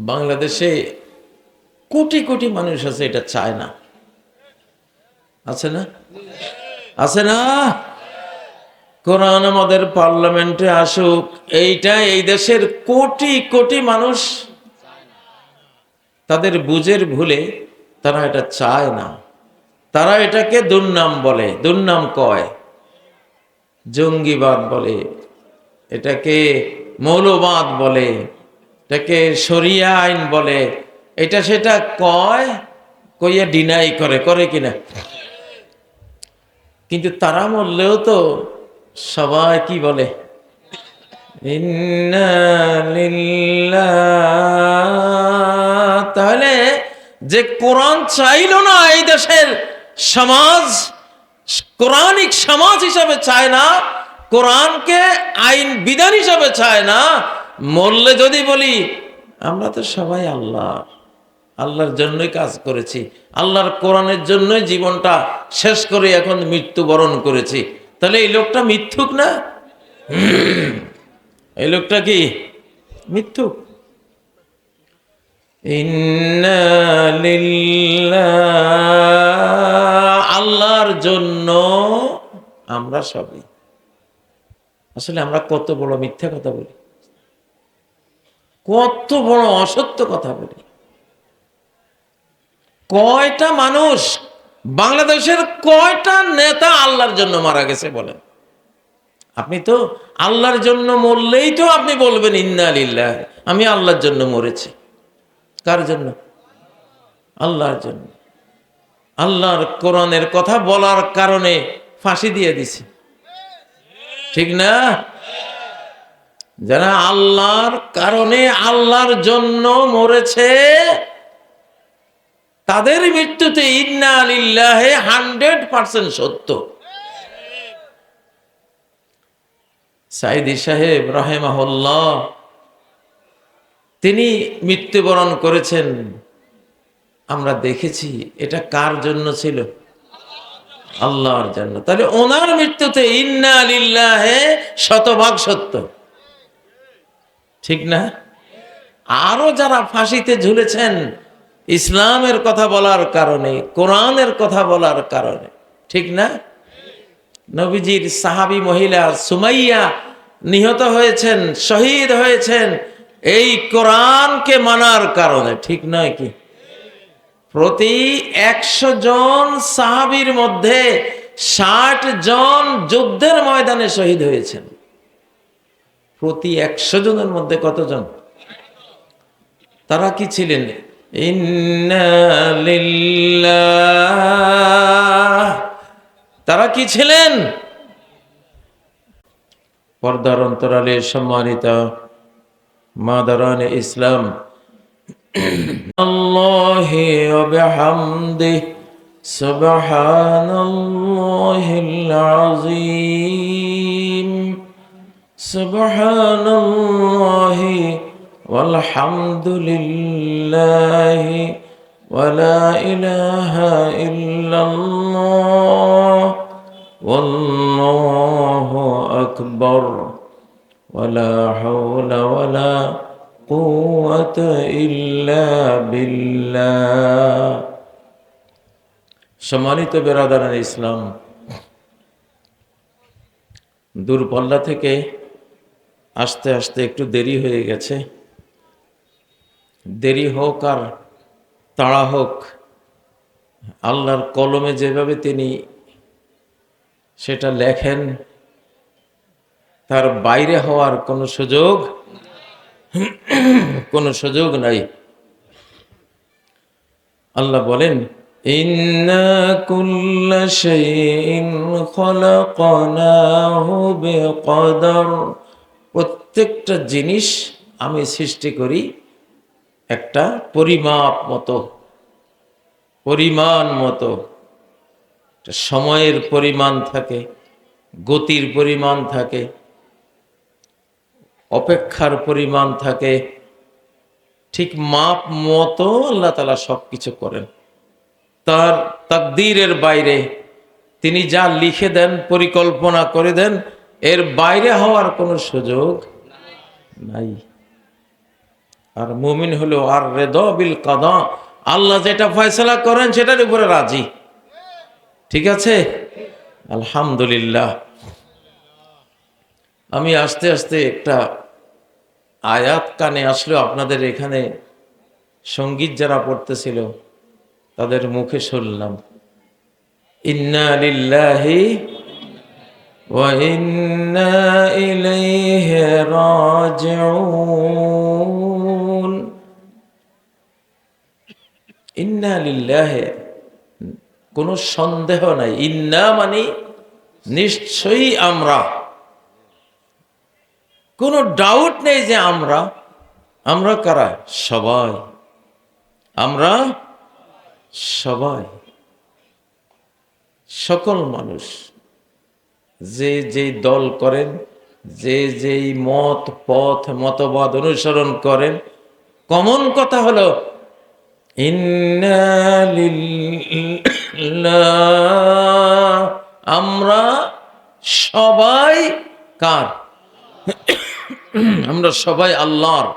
বাংলাদেশে কোটি কোটি মানুষ আছে, এটা চায় না। আছে না? আছে না? কোরআন আমাদের পার্লামেন্টে আসুক, এইটা এই দেশের কোটি কোটি মানুষ তাদের বুঝের ভুলে তারা এটা চায় না। তারা এটাকে দুর্নাম বলে, দুর্নাম কয়, জঙ্গিবাদ বলে, এটাকে মৌলবাদ বলে, এটাকে শরিয়া আইন বলে, এটা সেটা কয়, কইয়া ডিনাই করে, করে কিনা? কিন্তু তারা বললেও তো সবাই কি বলে, ইন্না লিল্লাহ। তাহলে যে কোরআন চাইল না এই দেশের সমাজ, কোরআনিক সমাজ হিসাবে চায় না, কোরআনকে আইন বিধান হিসাবে চায় না, মরলে যদি বলি আমরা তো সবাই আল্লাহর জন্যই কাজ করেছি, আল্লাহর কোরআনের জন্যই জীবনটা শেষ করে এখন মৃত্যুবরণ করেছি, তাহলে এই লোকটা মিথ্যুক না? এই লোকটা কি মিথ্যুক? ইন্না লিল্লাহ, আল্লাহর জন্য আমরা সবই। আসলে আমরা কত বড় মিথ্যা কথা বলি, কত বড় অসত্য কথা বলি। কয়টা মানুষ বাংলাদেশের, কয়টা নেতা আল্লাহর জন্য মারা গেছে বলেন? আপনি তো আল্লাহর জন্য মরলেই তো আপনি বলবেন ইন্না লিল্লাহ, আমি আল্লাহর জন্য মরেছি। কার জন্য? আল্লাহর জন্য। আল্লাহর কোরআনের কথা বলার কারণে ফাঁসি দিয়ে দিছে, ঠিক না? যারা আল্লাহর কারণে আল্লাহর জন্য মরেছে তাদের মৃত্যুতে ইন্না লিল্লাহি 100% সত্য। সাইদি সাহেব রাহিমাহুল্লাহ তিনি মৃত্যুবরণ করেছেন, আমরা দেখেছি। এটা কার জন্য ছিল? আল্লাহর জন্য। তাহলে ওনার মৃত্যুতে ইন্না লিল্লাহি 100% সত্য, ঠিক না? আরো যারা ফাঁসিতে ঝুলেছেন ইসলামের কথা বলার কারণে, কোরআনের কথা বলার কারণে, ঠিক না? নবীজির সাহাবী মহিলা সুমাইয়া নিহত হয়েছেন, শহীদ হয়েছেন এই কোরআনকে মানার কারণে, ঠিক নয় কি? প্রতি 100 জন সাহাবীর মধ্যে 60 জন যুদ্ধের ময়দানে শহীদ হয়েছেন। প্রতি 100 জনের মধ্যে কতজন? তারা কি ছিলেন? ইন্না লিল্লাহ। তারা কি ছিলেন? পর্দার অন্তরালে সম্মানিত মাদারানে ইসলাম, আল্লাহি ওয়া বিহামদিহি সুবহানাল্লাহিল আযীম, সুবহানাল্লাহি ওয়ালহামদুলিল্লাহি ওয়া লা ইলাহা ইল্লাল্লাহ ওয়াল্লাহু আকবার ওয়া লা হাওলা ওয়া লা কুওয়াতা ইল্লা বিল্লাহ। সম্মানিত বেরাদারান ইসলাম, দূরপাল্লা থেকে আসতে আসতে একটু দেরি হয়ে গেছে। দেরি হোক আর তাড়া হোক, আল্লাহর কলমে যেভাবে তিনি সেটা লেখেন তার বাইরে হওয়ার কোনো সুযোগ নাই। আল্লাহ বলেন, ইন্না কুল্লা শাইইন খালাকনাহু বিকদর। প্রত্যেকটা জিনিস আমি সৃষ্টি করি একটা পরিমাণ মতো। সময়ের পরিমাণ থাকে, গতির পরিমাণ থাকে, অপেক্ষার পরিমাণ থাকে, ঠিক মাপ মতো আল্লাহ তাআলা সবকিছু করেন। তার তাকদীরের বাইরে তিনি যা লিখে দেন, পরিকল্পনা করে দেন, এর বাইরে হওয়ার কোনো সুযোগ নাই। আর মুমিন হলো আর রিদা বিল কাদা, আল্লাহ যেটা ফয়সালা করেন সেটার উপরে রাজি। ঠিক আছে, আলহামদুলিল্লাহ। আমি আস্তে আস্তে একটা আয়াত কানে আসলো, আপনাদের এখানে সঙ্গীত যারা পড়তেছিল তাদের মুখে শুনলাম, ইন্না লিল্লাহি ওয়া ইন্না ইলাইহি রাজিউন। ইন্না লিল্লাহি, কোনো সন্দেহ নাই, ইন্না মানে নিশ্চয়ই আমরা, কোনো ডাউট নেই যে আমরা। আমরা কারা? সবাই, আমরা সবাই, সকল মানুষ, যে যেই দল করেন, যে যেই মত পথ মতবাদ অনুসরণ করেন, কমন কথা হলো ইন্না লিল্লাহ, আমরা সবাই কার? আমরা সবাই আল্লাহর।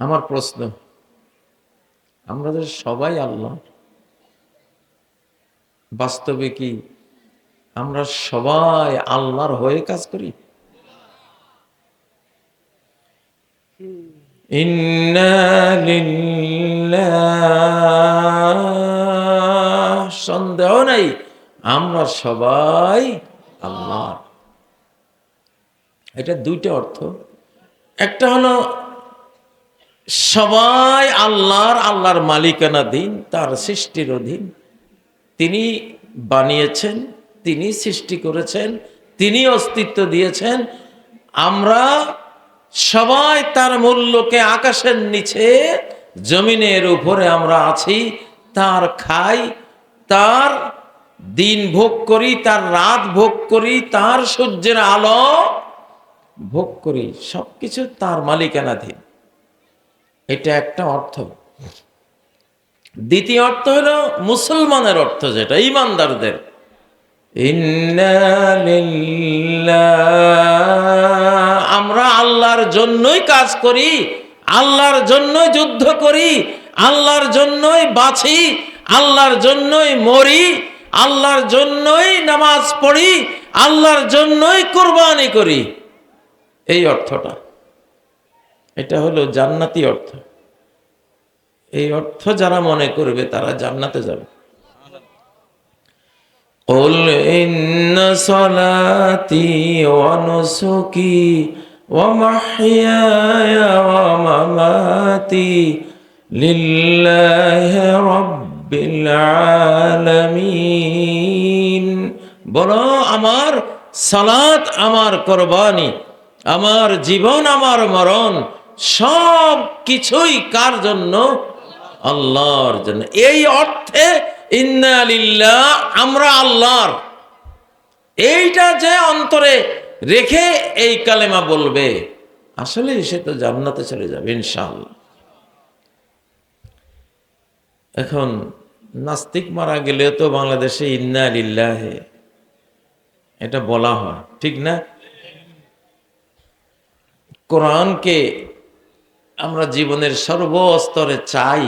আমার প্রশ্ন, আমরা যে সবাই আল্লাহ, বাস্তবে কি আমরা সবাই আল্লাহর হয়ে কাজ করি? ইন্না লিল্লাহ, সন্দেহ নাই আমরা সবাই আল্লাহর। এটা দুইটা অর্থ। একটা হলো সবাই আল্লাহর, আল্লাহর মালিকানাধীন, তার সৃষ্টির অধীন, তিনি বানিয়েছেন, তিনি সৃষ্টি করেছেন, তিনি অস্তিত্ব দিয়েছেন। আমরা সবাই তার মূল্যকে আকাশের নিচে জমিনের উপরে আমরা আছি, তার খাই, তার দিন ভোগ করি, তার রাত ভোগ করি, তার সূর্যের আলো ভোগ করি, সবকিছু তার মালিকানাধীন। এটা একটা অর্থ। দ্বিতীয় অর্থ হলো মুসলমানের অর্থ, যেটা ঈমানদারদের, ইন্না লিল্লাহ, আমরা আল্লাহর জন্যই কাজ করি, আল্লাহর জন্যই যুদ্ধ করি, আল্লাহর জন্যই বাঁচি, আল্লাহর জন্যই মরি, আল্লাহর জন্যই নামাজ পড়ি, আল্লাহর জন্যই কুরবানি করি। এই অর্থটা, এটা হলো জান্নাতি অর্থ। এই অর্থ যারা মনে করবে তারা জান্নাতে যাবে। قل إن صلاتي ونسكي ومحياي ومماتي لله رب العالمين। বলো আমার সালাত, আমার কুরবানি, আমার জীবন, আমার মরণ সব কিছুই কার জন্য? আল্লাহর জন্য। এই অর্থে ইন্না লিল্লাহ, আমরা আল্লাহর, এইটা যে অন্তরে রেখে এই কালেমা বলবে, আসলে সে তো জান্নাতে চলে যাবে ইনশাআল্লাহ। এখন নাস্তিক মারা গেলেও তো বাংলাদেশে ইন্না লিল্লাহ এটা বলা হয়, ঠিক না? কোরআনকে আমরা জীবনের সর্বস্তরে চাই,